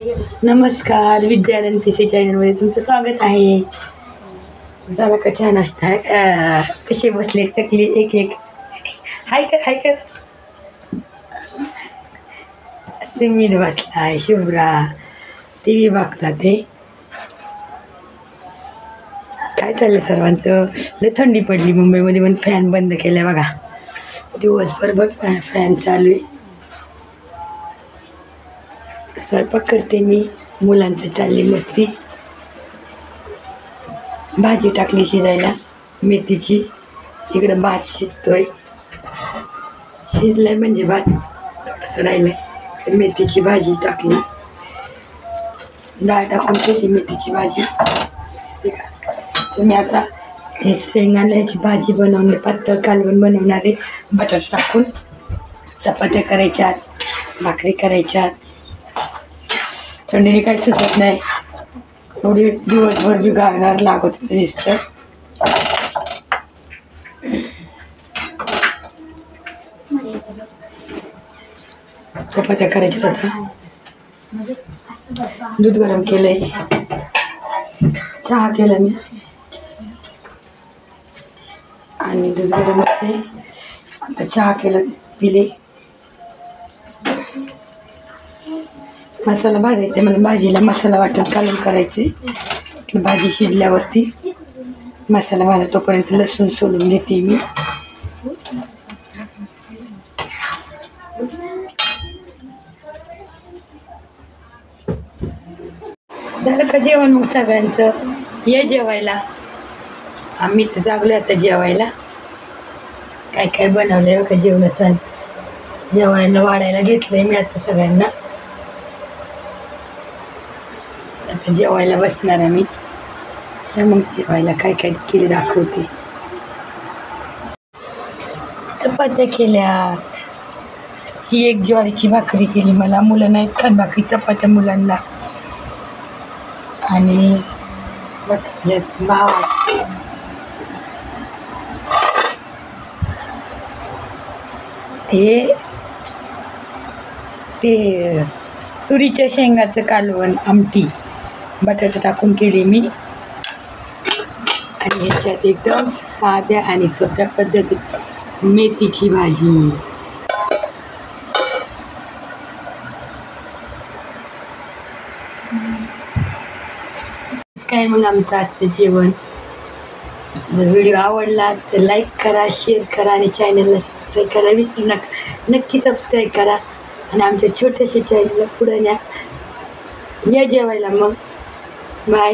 नमस्कार, विद्यानंद पीसी चॅनलमध्ये तुमचं स्वागत आहे. झाला का चहा नाश्ता? कसे बसले टकली एक एक हाय कर सिमीत बसलाय. शुभ्रा टी व्ही बघतात. ते काय चाललं सर्वांचं? लय थंडी पडली मुंबईमध्ये, पण फॅन बंद केलाय बघा. दिवसभर बघ फॅन चालू आहे. स्वयंपाक करते मी, मुलांचं चालली मस्ती. भाजी टाकली शिजायला मेथीची. इकडं भात शिजतोय. शिजलाय म्हणजे भात थोडंसं राहिलंय. मेथीची भाजी टाकली, डाळ टाकून केली मेथीची भाजी. दिसते का? तर मी आता हे शेंगाण्याची भाजी बनवणे, पातळ कालवण बनवणार आहे. बटाटा टाकून चपात्या करायच्यात, भाकरी करायच्यात. थंडीने काही सुचत नाही. एवढी दिवसभर बी गार लागत होतं दिसतं. चपात्या करायच्यात. आता दूध गरम केलंय, चहा केला मी आणि दूध गरम आहे. आता चहा केलं, पिले. मसाला भाजायचा मला, भाजीला मसाला वाटण कालवण करायचे. भाजी शिजल्यावरती मसाला भाजा, तोपर्यंत लसूण सोलून घेते मी. झालं का जेवण मग सगळ्यांचं? ये जेवायला. आम्ही तर जागलो आता जेवायला. काय काय बनवलंय बघा जेवण. चाल जेवायला वाढायला घेतलंय मी आता सगळ्यांना. आता जेवायला बसणार आहे मी. मग जेवायला काय काय केले दाखवते. चपात्या केल्यात. ही एक ज्वारीची भाकरी केली मला. मुलं नाहीत खात भाकरी चपात्या मुलांना. आणि भात. हे ते तुरीच्या शेंगाचं कालवण, आमटी बटाटा टाकून केली मी. आणि ह्याच्यात एकदम साध्या आणि सोप्या पद्धतीत मेथीची भाजी. काय मग आमचं आजचं जेवण. जर व्हिडिओ आवडला तर लाईक करा, शेअर करा आणि चॅनलला सबस्क्राईब करा विसरू नका. नक्की सबस्क्राईब करा आणि आमच्या छोट्याशा चॅनलला पुढे न्या. या जेवायला मग. बाय.